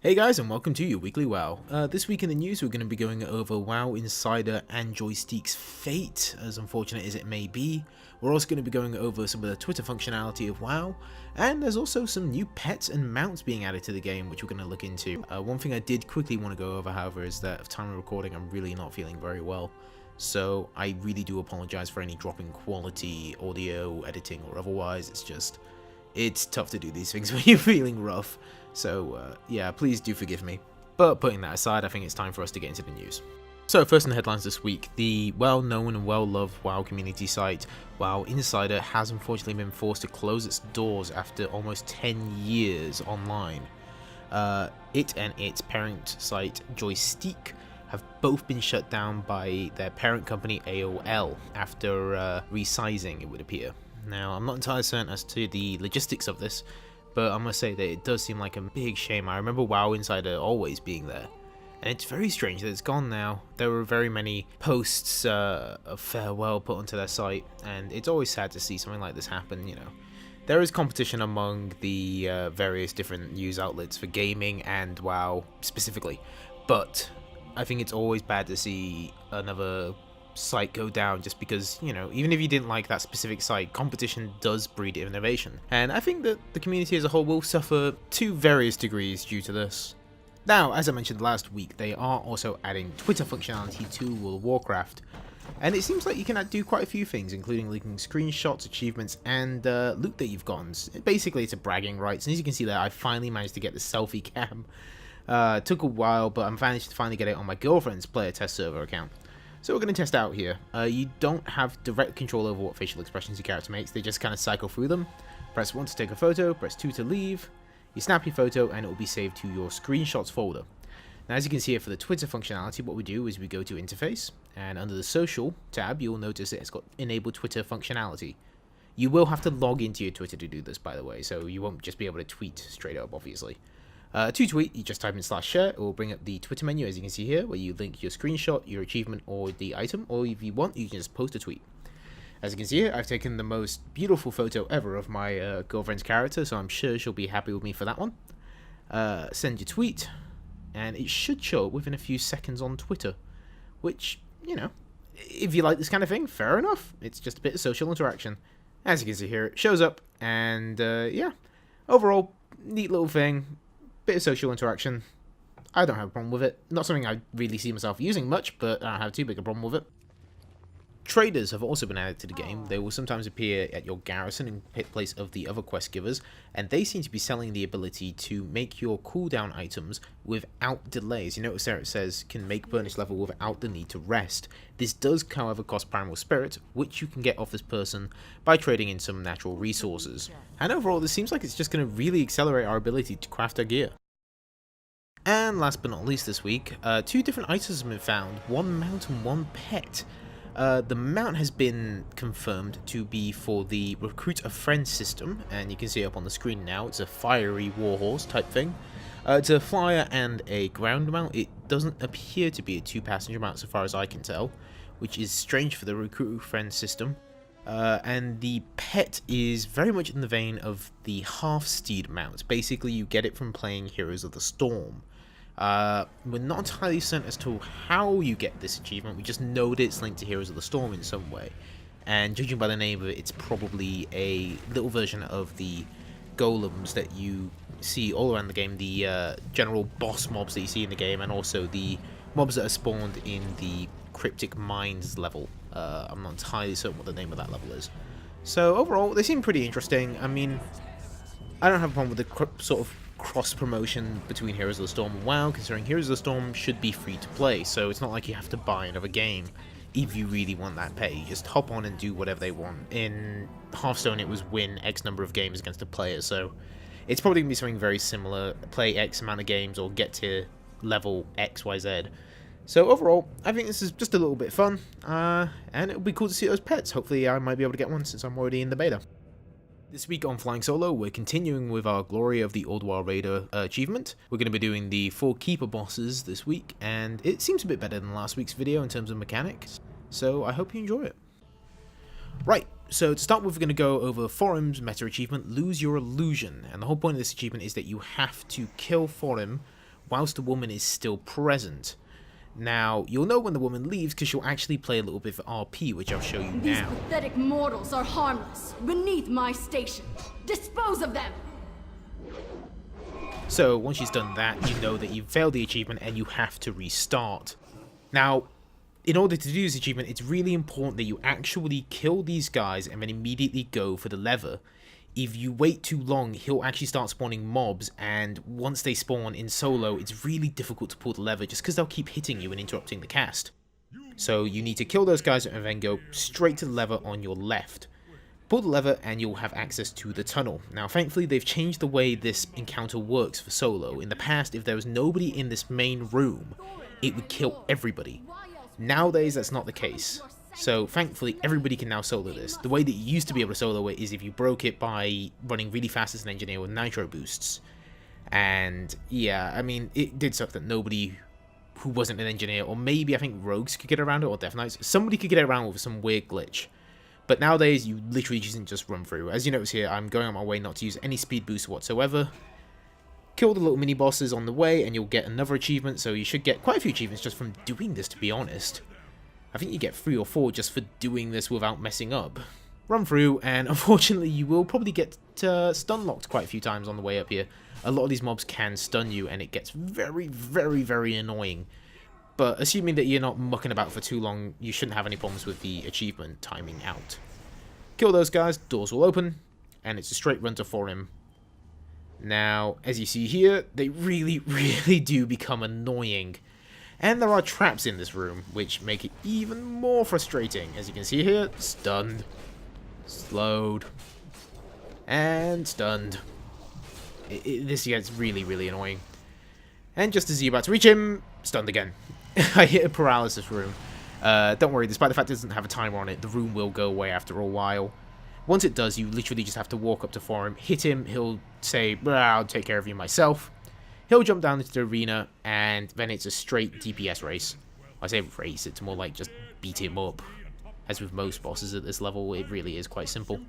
Hey guys, and welcome to your weekly WoW. This week in the news we're going to be going over WoW Insider and Joystick's fate, as unfortunate as it may be. We're also going to be going over some of the Twitter functionality of WoW, and there's also some new pets and mounts being added to the game which we're going to look into. One thing I did quickly want to go over, however, is that at time of recording I'm really not feeling very well. So I really do apologise for any drop in quality, audio, editing or otherwise. It's tough to do these things when you're feeling rough. So yeah, please do forgive me. But putting that aside, I think it's time for us to get into the news. So first in the headlines this week, the well-known and well-loved WoW community site WoW Insider has unfortunately been forced to close its doors after almost 10 years online. It and its parent site Joystick have both been shut down by their parent company AOL after resizing, it would appear. Now, I'm not entirely certain as to the logistics of this, but I must say that it does seem like a big shame. I remember WoW Insider always being there, and it's very strange that it's gone now. There were very many posts of farewell put onto their site, and it's always sad to see something like this happen, you know. There is competition among the various different news outlets for gaming and WoW specifically, but I think it's always bad to see another site go down just because, you know, even if you didn't like that specific site, competition does breed innovation. And I think that the community as a whole will suffer to various degrees due to this. Now, as I mentioned last week, they are also adding Twitter functionality to World of Warcraft. And it seems like you can do quite a few things, including linking screenshots, achievements, and loot that you've gotten. Basically, it's a bragging rights. And as you can see there, I finally managed to get the selfie cam. Took a while, but I managed to finally get it on my girlfriend's player test server account. So we're going to test out here. You don't have direct control over what facial expressions your character makes, they just kind of cycle through them. Press 1 to take a photo, press 2 to leave, you snap your photo and it will be saved to your screenshots folder. Now as you can see here for the Twitter functionality, what we do is we go to interface, and under the social tab you'll notice it's got enable Twitter functionality. You will have to log into your Twitter to do this, by the way, so you won't just be able to tweet straight up, obviously. To tweet, you just type in /share, it will bring up the Twitter menu as you can see here, where you link your screenshot, your achievement, or the item, or if you want, you can just post a tweet. As you can see here, I've taken the most beautiful photo ever of my girlfriend's character, so I'm sure she'll be happy with me for that one. Send your tweet, and it should show up within a few seconds on Twitter, which, you know, if you like this kind of thing, fair enough. It's just a bit of social interaction. As you can see here, it shows up, and yeah, overall, neat little thing. Bit of social interaction. I don't have a problem with it. Not something I really see myself using much, but I don't have too big a problem with it. Traders have also been added to the game. They will sometimes appear at your garrison in place of the other quest givers, and they seem to be selling the ability to make your cooldown items without delays. You notice there it says can make burnish level without the need to rest. This does, however, cost primal spirit, which you can get off this person by trading in some natural resources. And overall, this seems like it's just going to really accelerate our ability to craft our gear. And last but not least this week, 2 different items have been found, one mount and one pet. The mount has been confirmed to be for the Recruit a Friend system, and you can see it up on the screen now. It's a fiery warhorse type thing. It's a flyer and a ground mount. It doesn't appear to be a 2-passenger mount so far as I can tell, which is strange for the Recruit a Friend system. And the pet is very much in the vein of the Half-Steed mount. Basically, you get it from playing Heroes of the Storm. We're not entirely certain as to how you get this achievement, we just know that it's linked to Heroes of the Storm in some way. And judging by the name of it, it's probably a little version of the golems that you see all around the game, the general boss mobs that you see in the game, and also the mobs that are spawned in the Cryptic Mines level. I'm not entirely certain what the name of that level is. So overall, they seem pretty interesting. I mean, I don't have a problem with the sort of cross-promotion between Heroes of the Storm and WoW, considering Heroes of the Storm should be free to play, so it's not like you have to buy another game if you really want that pay. You just hop on and do whatever they want. In Hearthstone, it was win X number of games against a player, so it's probably going to be something very similar. Play X amount of games or get to level XYZ. So overall, I think this is just a little bit fun, and it'll be cool to see those pets. Hopefully I might be able to get one since I'm already in the beta. This week on Flying Solo, we're continuing with our Glory of the Ulduar Raider achievement. We're going to be doing the 4 Keeper bosses this week, and it seems a bit better than last week's video in terms of mechanics, so I hope you enjoy it. Right, so to start with, we're going to go over Thorim's meta achievement, Lose Your Illusion, and the whole point of this achievement is that you have to kill Thorim whilst the woman is still present. Now, you'll know when the woman leaves because she'll actually play a little bit of RP, which I'll show you now. These pathetic mortals are harmless, beneath my station. Dispose of them! So, once she's done that, you know that you've failed the achievement and you have to restart. Now, in order to do this achievement, it's really important that you actually kill these guys and then immediately go for the lever. If you wait too long, he'll actually start spawning mobs, and once they spawn in solo, it's really difficult to pull the lever just because they'll keep hitting you and interrupting the cast. So you need to kill those guys and then go straight to the lever on your left. Pull the lever and you'll have access to the tunnel. Now thankfully they've changed the way this encounter works for solo. In the past, if there was nobody in this main room, it would kill everybody. Nowadays that's not the case. So thankfully everybody can now solo this. The way that you used to be able to solo it is if you broke it by running really fast as an engineer with nitro boosts. And yeah, I mean, it did suck that nobody who wasn't an engineer, or maybe I think rogues could get around it, or Death Knights, somebody could get around with some weird glitch. But nowadays you literally just run through. As you notice here, I'm going on my way not to use any speed boost whatsoever. Kill the little mini bosses on the way and you'll get another achievement, so you should get quite a few achievements just from doing this, to be honest. I think you get 3 or 4 just for doing this without messing up. Run through, and unfortunately you will probably get stun locked quite a few times on the way up here. A lot of these mobs can stun you, and it gets very, very, very annoying. But assuming that you're not mucking about for too long, you shouldn't have any problems with the achievement timing out. Kill those guys, doors will open, and it's a straight run to Thorim. Now, as you see here, they really, really do become annoying. And there are traps in this room, which make it even more frustrating. As you can see here, stunned, slowed, and stunned. This gets really, really annoying. And just as you're about to reach him, stunned again. I hit a paralysis room. Don't worry, despite the fact it doesn't have a timer on it, the room will go away after a while. Once it does, you literally just have to walk up to Thorim, hit him, he'll say, I'll take care of you myself. He'll jump down into the arena, and then it's a straight DPS race. I say race, it's more like just beat him up. As with most bosses at this level, it really is quite simple.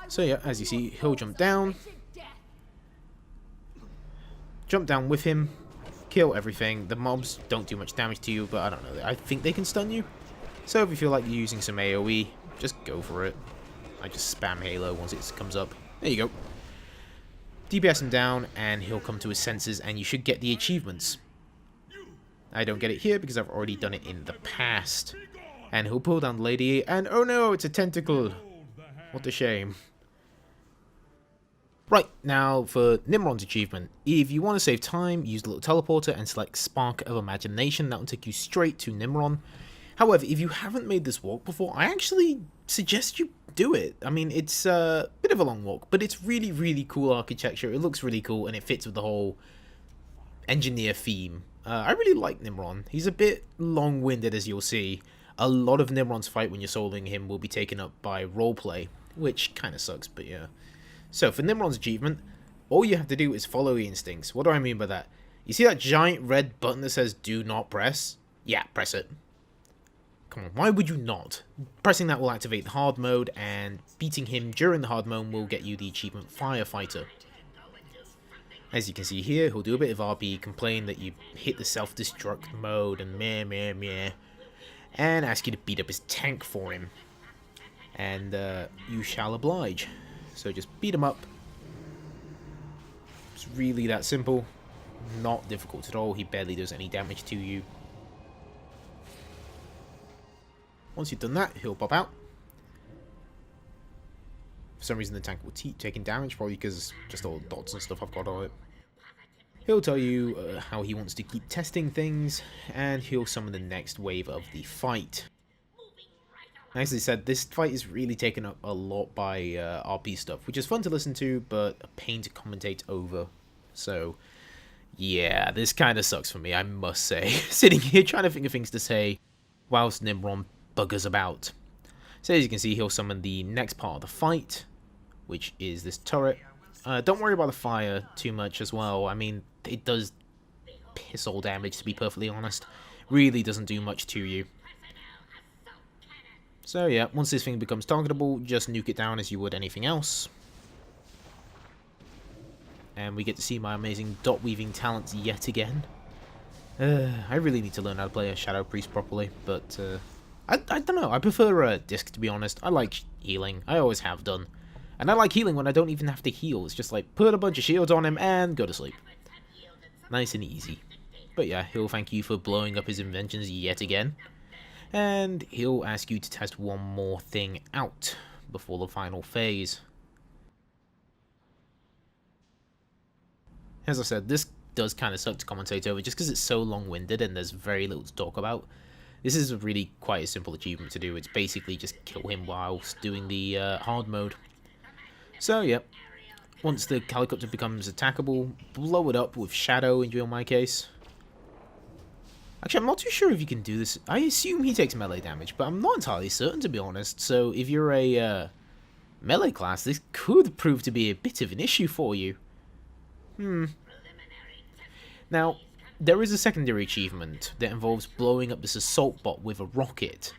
So yeah, as you see, he'll jump down. Jump down with him, kill everything. The mobs don't do much damage to you, but I don't know, I think they can stun you. So if you feel like you're using some AoE, just go for it. I just spam Halo once it comes up. There you go. DPS him down, and he'll come to his senses, and you should get the achievements. I don't get it here because I've already done it in the past. And he'll pull down the lady, and oh no, it's a tentacle. What a shame. Right, now for Nimron's achievement. If you want to save time, use the little teleporter and select Spark of Imagination. That will take you straight to Nimron. However, if you haven't made this walk before, I actually suggest you do it. I mean, it's a bit of a long walk, but it's really, really cool architecture. It looks really cool, and it fits with the whole engineer theme. I really like Nimron. He's a bit long-winded, as you'll see. A lot of Nimron's fight when you're soloing him will be taken up by roleplay, which kind of sucks, but yeah. So, for Nimron's achievement, all you have to do is follow your instincts. What do I mean by that? You see that giant red button that says, do not press? Yeah, press it. Come on, why would you not? Pressing that will activate the hard mode, and beating him during the hard mode will get you the achievement Firefighter. As you can see here, he'll do a bit of RP, complain that you hit the self-destruct mode, and meh, and ask you to beat up his tank for him. And you shall oblige. So just beat him up. It's really that simple. Not difficult at all. He barely does any damage to you. Once you've done that, he'll pop out. For some reason the tank will keep taking damage, probably because just all the dots and stuff I've got on it. He'll tell you how he wants to keep testing things, and he'll summon the next wave of the fight. As I said, this fight is really taken up a lot by RP stuff, which is fun to listen to, but a pain to commentate over. So, yeah, this kind of sucks for me, I must say. Sitting here trying to think of things to say, whilst Nimron buggers about. So as you can see, he'll summon the next part of the fight, which is this turret. Don't worry about the fire too much as well. I mean, it does piss all damage, to be perfectly honest. Really doesn't do much to you. So yeah, once this thing becomes targetable, just nuke it down as you would anything else. and we get to see my amazing dot weaving talents yet again. I really need to learn how to play a Shadow Priest properly, but I don't know, I prefer Disc, to be honest. I like healing, I always have done. And I like healing when I don't even have to heal, it's just like, put a bunch of shields on him and go to sleep. Nice and easy. But yeah, he'll thank you for blowing up his inventions yet again. And he'll ask you to test one more thing out before the final phase. As I said, this does kind of suck to commentate over just because it's so long-winded and there's very little to talk about. This is really quite a simple achievement to do. It's basically just kill him whilst doing the hard mode. So yeah, once the Calicopter becomes attackable, blow it up with Shadow in my case. Actually, I'm not too sure if you can do this. I assume he takes melee damage, but I'm not entirely certain, to be honest. So if you're a melee class, this could prove to be a bit of an issue for you. Now, there is a secondary achievement that involves blowing up this assault bot with a rocket.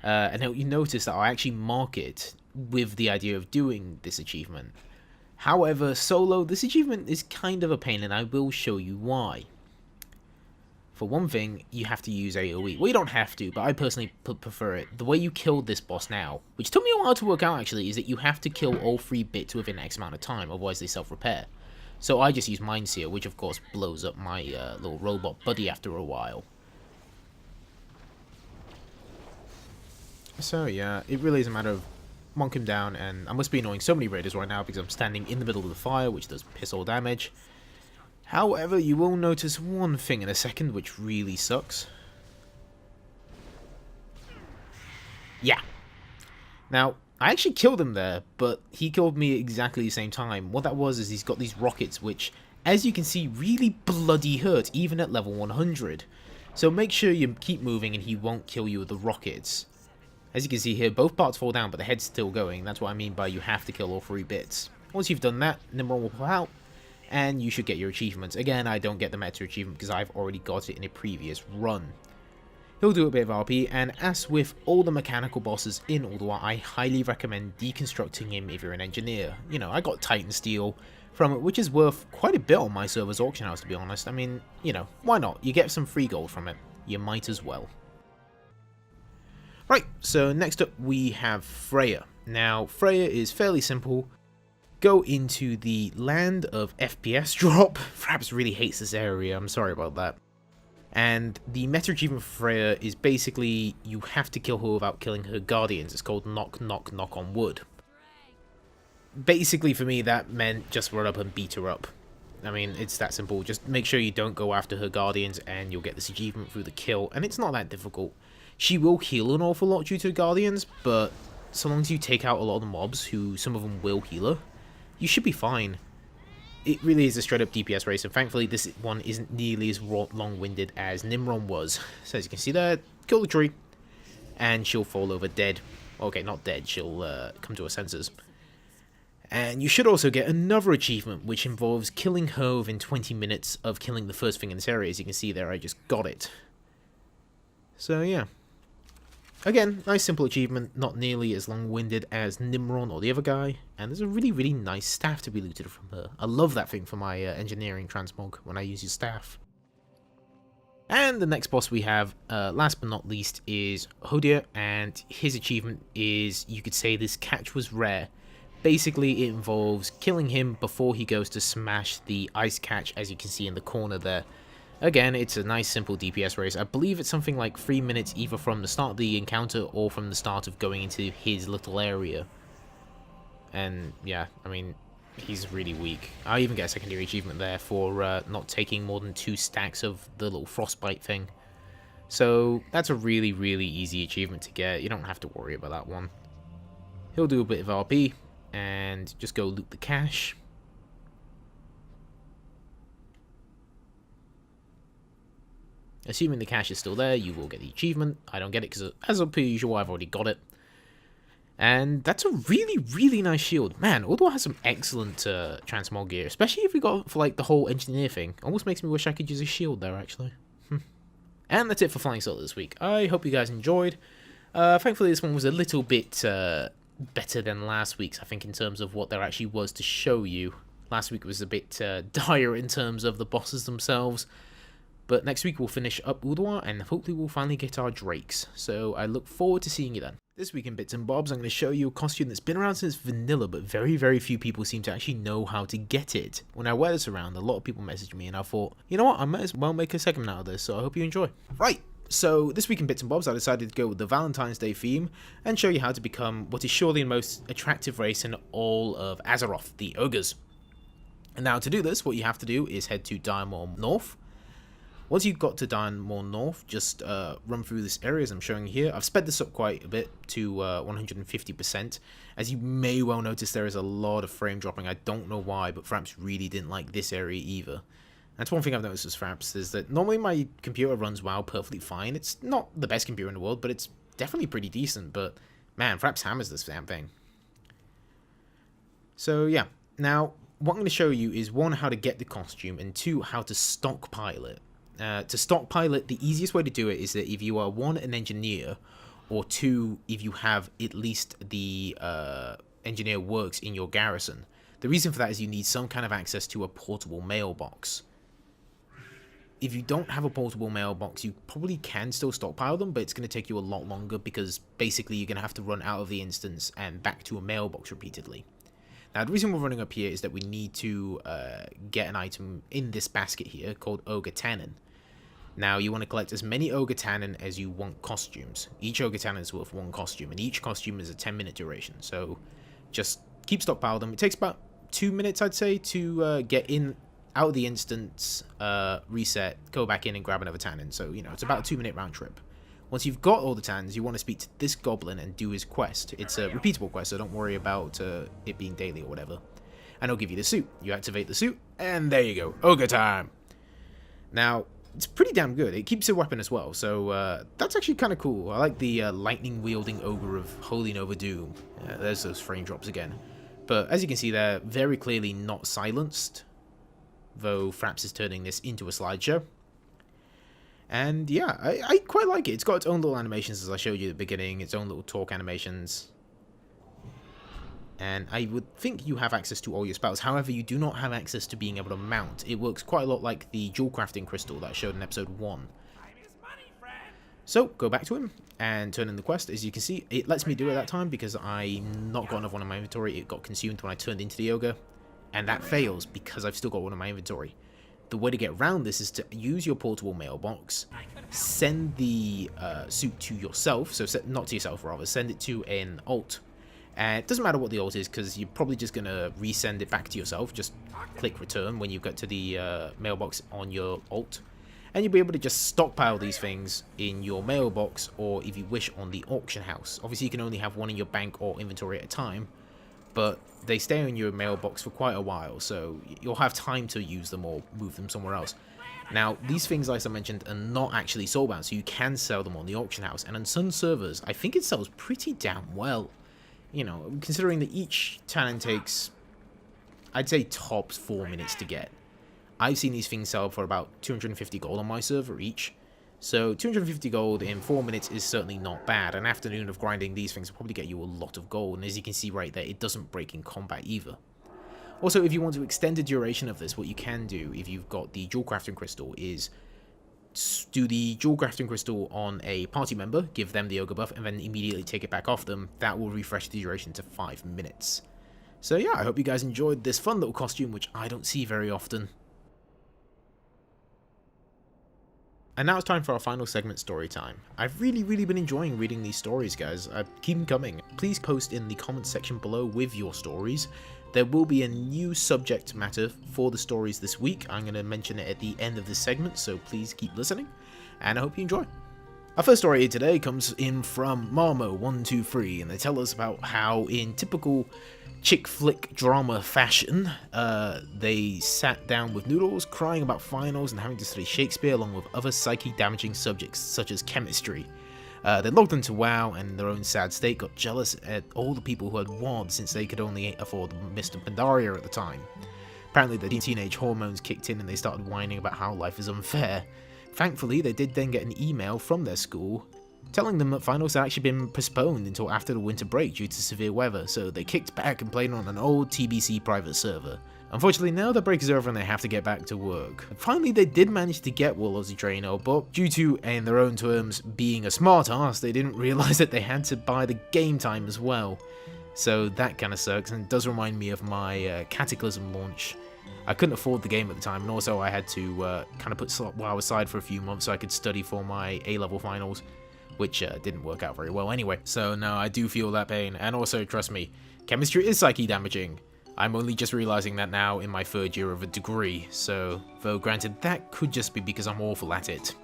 And you notice that I actually mark it with the idea of doing this achievement. However, solo, this achievement is kind of a pain, and I will show you why. For one thing, you have to use AoE. Well, you don't have to, but I personally prefer it. The way you killed this boss now, which took me a while to work out actually, is that you have to kill all 3 bits within X amount of time, otherwise they self-repair. So I just use Mindseer, which of course blows up my little robot buddy after a while. So yeah, it really is a matter of monk him down, and I must be annoying so many raiders right now because I'm standing in the middle of the fire, which does piss all damage. However, you will notice one thing in a second, which really sucks. Yeah. Now, I actually killed him there, but he killed me at exactly the same time. What that was is he's got these rockets, which, as you can see, really bloody hurt, even at level 100. So make sure you keep moving and he won't kill you with the rockets. As you can see here, both parts fall down, but the head's still going. That's what I mean by you have to kill all 3 bits. Once you've done that, Nimron will pull out, and you should get your achievements. Again, I don't get the meta achievement because I've already got it in a previous run. He'll do a bit of RP, and as with all the mechanical bosses in Ulduar, I highly recommend deconstructing him if you're an engineer. You know, I got Titan Steel from it, which is worth quite a bit on my server's auction house, to be honest. I mean, you know, why not? You get some free gold from it. You might as well. Right, so next up we have Freya. Now, Freya is fairly simple. Go into the land of FPS drop. Fraps really hates this area, I'm sorry about that. And the meta achievement for Freya is basically you have to kill her without killing her guardians. It's called knock knock knock on wood. Basically for me that meant just run up and beat her up. I mean, it's that simple. Just make sure you don't go after her guardians and you'll get this achievement through the kill. And it's not that difficult. She will heal an awful lot due to the guardians, but so long as you take out a lot of the mobs, who some of them will heal her, you should be fine. It really is a straight up DPS race, and thankfully this one isn't nearly as long-winded as Nimron was. So as you can see there, kill the tree, and she'll fall over dead. Okay, not dead, she'll come to her senses. And you should also get another achievement, which involves killing her within 20 minutes of killing the first thing in this area. As you can see there, I just got it. So yeah. Again, nice simple achievement, not nearly as long-winded as Nimron or the other guy, and there's a really, really nice staff to be looted from her. I love that thing for my engineering transmog when I use your staff. And the next boss we have, last but not least, is Hodir, and his achievement is, you could say this catch was rare. Basically, it involves killing him before he goes to smash the ice catch, as you can see in the corner there. Again, it's a nice simple DPS race. I believe it's something like 3 minutes either from the start of the encounter or from the start of going into his little area. And yeah, I mean, he's really weak. I even get a secondary achievement there for not taking more than 2 stacks of the little frostbite thing. So that's a really, really easy achievement to get. You don't have to worry about that one. He'll do a bit of RP and just go loot the cache. Assuming the cache is still there, you will get the achievement. I don't get it because, as per usual, I've already got it. And that's a really, really nice shield. Man, Ulduar has some excellent transmog gear, especially if we got for like the whole engineer thing. Almost makes me wish I could use a shield there, actually. And that's it for Flying Solo this week. I hope you guys enjoyed. Thankfully, this one was a little bit better than last week's, I think, in terms of what there actually was to show you. Last week was a bit dire in terms of the bosses themselves. But next week we'll finish up Ulduar and hopefully we'll finally get our Drakes. So I look forward to seeing you then. This week in Bits and Bobs, I'm going to show you a costume that's been around since vanilla, but very, very few people seem to actually know how to get it. When I wear this around, a lot of people message me and I thought, you know what, I might as well make a segment out of this, so I hope you enjoy. Right, so this week in Bits and Bobs, I decided to go with the Valentine's Day theme and show you how to become what is surely the most attractive race in all of Azeroth, the Ogres. And now to do this, what you have to do is head to Dire Maul North. Once you've got to Dire Maul North, just run through this area as I'm showing you here. I've sped this up quite a bit to 150%. As you may well notice, there is a lot of frame dropping. I don't know why, but Fraps really didn't like this area either. That's one thing I've noticed with Fraps, is that normally my computer runs WoW perfectly fine. It's not the best computer in the world, but it's definitely pretty decent. But man, Fraps hammers this damn thing. So yeah, now what I'm going to show you is 1, how to get the costume, and 2, how to stockpile it. To stockpile it, the easiest way to do it is that if you are 1, an engineer, or 2, if you have at least the engineer works in your garrison. The reason for that is you need some kind of access to a portable mailbox. If you don't have a portable mailbox, you probably can still stockpile them, but it's going to take you a lot longer because basically you're going to have to run out of the instance and back to a mailbox repeatedly. Now, the reason we're running up here is that we need to get an item in this basket here called Ogre Tannin. Now, you want to collect as many Ogre Tannin as you want costumes. Each Ogre Tannin is worth 1 costume, and each costume is a 10-minute duration. So, just keep stockpiling them. It takes about 2 minutes, I'd say, to get in, out of the instance, reset, go back in and grab another Tannin. So, you know, it's about a 2-minute round trip. Once you've got all the Tannins, you want to speak to this goblin and do his quest. It's a repeatable quest, so don't worry about it being daily or whatever. And he'll give you the suit. You activate the suit, and there you go. Ogre time! Now, it's pretty damn good. It keeps a weapon as well, so that's actually kind of cool. I like the lightning-wielding ogre of Holy Nova Doom. There's those frame drops again. But as you can see, they're very clearly not silenced, though Fraps is turning this into a slideshow. And yeah, I quite like it. It's got its own little animations, as I showed you at the beginning, its own little talk animations. And I would think you have access to all your spells. However, you do not have access to being able to mount. It works quite a lot like the Jewel Crafting Crystal that I showed in episode 1. So, go back to him and turn in the quest. As you can see, it lets me do it that time because I not got enough one in my inventory. It got consumed when I turned into the ogre. And that fails because I've still got one in my inventory. The way to get around this is to use your portable mailbox, send the suit to yourself, so not to yourself rather, send it to an alt. And it doesn't matter what the alt is because you're probably just going to resend it back to yourself. Just click return when you get to the mailbox on your alt. And you'll be able to just stockpile these things in your mailbox or if you wish on the auction house. Obviously you can only have one in your bank or inventory at a time, but they stay in your mailbox for quite a while, so you'll have time to use them or move them somewhere else. Now, these things, like I mentioned, are not actually soulbound, so you can sell them on the auction house, and on some servers, I think it sells pretty damn well. You know, considering that each Tannin takes, I'd say tops 4 minutes to get. I've seen these things sell for about 250 gold on my server each. So 250 gold in 4 minutes is certainly not bad. An afternoon of grinding these things will probably get you a lot of gold. And as you can see right there, it doesn't break in combat either. Also, if you want to extend the duration of this, what you can do if you've got the Jewel Crafting Crystal is do the Jewel Crafting Crystal on a party member, give them the Ogre buff, and then immediately take it back off them. That will refresh the duration to 5 minutes. So yeah, I hope you guys enjoyed this fun little costume, which I don't see very often. And now it's time for our final segment, story time. I've really been enjoying reading these stories, guys. Keep them coming. Please post in the comments section below with your stories. There will be a new subject matter for the stories this week. I'm going to mention it at the end of this segment, so please keep listening, and I hope you enjoy. Our first story today comes in from Marmo123, and they tell us about how, in typical chick flick drama fashion, they sat down with Noodles, crying about finals and having to study Shakespeare along with other psyche damaging subjects such as chemistry. They logged into WoW and in their own sad state got jealous at all the people who had WoD since they could only afford Mr. Pandaria at the time. Apparently the teenage hormones kicked in and they started whining about how life is unfair. Thankfully, they did then get an email from their school telling them that finals had actually been postponed until after the winter break due to severe weather, so they kicked back and played on an old TBC private server. Unfortunately, now the break is over and they have to get back to work. And finally, they did manage to get Warlords of Draenor, but due to, in their own terms, being a smart ass, they didn't realize that they had to buy the game time as well. So that kind of sucks, and it does remind me of my Cataclysm launch. I couldn't afford the game at the time, and also I had to kind of put WoW aside for a few months so I could study for my A-level finals, which didn't work out very well anyway. So no, I do feel that pain, and also, trust me, chemistry is psyche damaging. I'm only just realizing that now in my 3rd year of a degree, so though granted that could just be because I'm awful at it.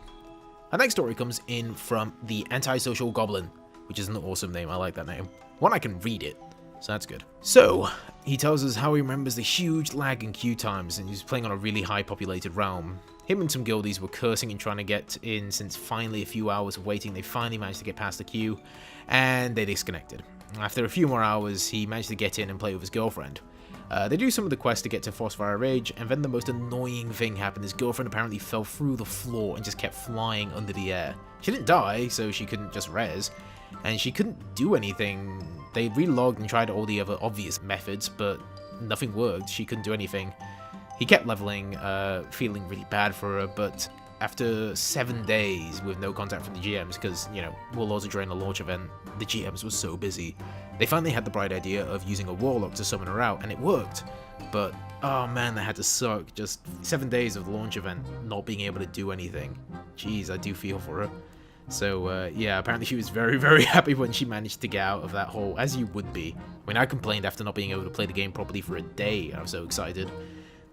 Our next story comes in from the Antisocial Goblin, which is an awesome name, I like that name. One, I can read it, so that's good. So, he tells us how he remembers the huge lag in queue times, and he's playing on a really high populated realm. Him and some guildies were cursing and trying to get in since finally a few hours of waiting, they finally managed to get past the queue, and they disconnected. After a few more hours, he managed to get in and play with his girlfriend. They do some of the quests to get to Frostfire Rage, and then the most annoying thing happened. His girlfriend apparently fell through the floor and just kept flying under the air. She didn't die, so she couldn't just res, and she couldn't do anything. They relogged and tried all the other obvious methods, but nothing worked. She couldn't do anything. He kept leveling, feeling really bad for her, but after 7 days with no contact from the GMs, because, you know, Warlords of Draenor launch event, the GMs were so busy, they finally had the bright idea of using a Warlock to summon her out, and it worked. But, oh man, that had to suck. Just 7 days of the launch event, not being able to do anything. Jeez, I do feel for her. So, yeah, apparently she was very, very happy when she managed to get out of that hole, as you would be. I mean, I complained after not being able to play the game properly for a day, I was so excited.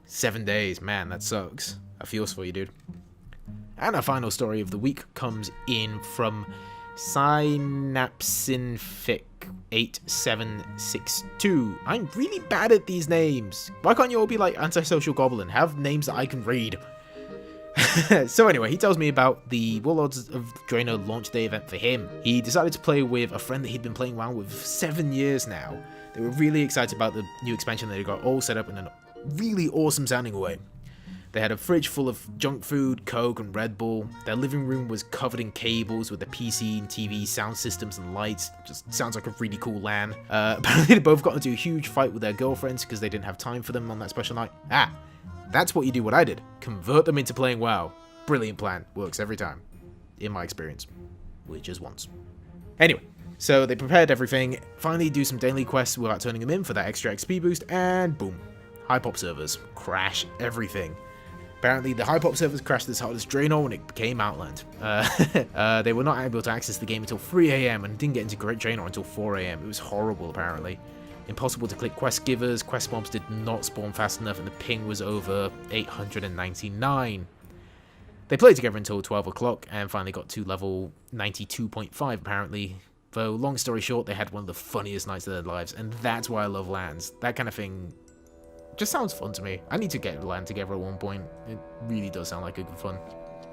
7 days, man, that sucks. I feels for you, dude. And our final story of the week comes in from Synapsinfic8762. I'm really bad at these names. Why can't you all be like Antisocial Goblin? Have names that I can read. So anyway, he tells me about the Warlords of Draenor launch day event for him. He decided to play with a friend that he'd been playing WoW with for 7 years now. They were really excited about the new expansion that they got all set up in a really awesome sounding way. They had a fridge full of junk food, Coke and Red Bull. Their living room was covered in cables with the PC and TV sound systems and lights. Just sounds like a really cool LAN. Apparently they both got into a huge fight with their girlfriends because they didn't have time for them on that special night. That's what you do what I did. Convert them into playing WoW. Brilliant plan. Works every time. In my experience. Which is once. Anyway, so they prepared everything. Finally do some daily quests without turning them in for that extra XP boost. And boom. Hypop servers. Crash everything. Apparently, the Hypop servers crashed as hard as Draenor when it became Outland. They were not able to access the game until 3 AM and didn't get into Great Draenor until 4 AM. It was horrible, apparently. Impossible to click quest givers, quest mobs did not spawn fast enough, and the ping was over 899. They played together until 12 o'clock and finally got to level 92.5, apparently. Though, long story short, they had one of the funniest nights of their lives, and that's why I love LANs. That kind of thing just sounds fun to me. I need to get a LAN together at one point. It really does sound like a good fun.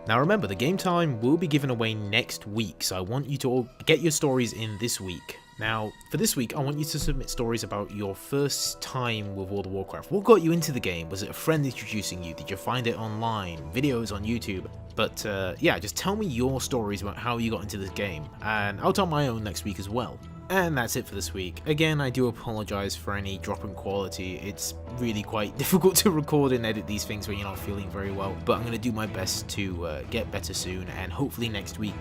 Now remember, the game time will be given away next week, so I want you to all get your stories in this week. Now, for this week, I want you to submit stories about your first time with World of Warcraft. What got you into the game? Was it a friend introducing you? Did you find it online? Videos on YouTube? But yeah, just tell me your stories about how you got into this game, and I'll tell my own next week as well. And that's it for this week. Again, I do apologise for any drop in quality. It's really quite difficult to record and edit these things when you're not feeling very well. But I'm going to do my best to get better soon, and hopefully next week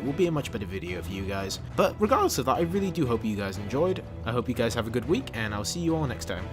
will be a much better video for you guys. But regardless of that, I really do hope you guys enjoyed. I hope you guys have a good week, and I'll see you all next time.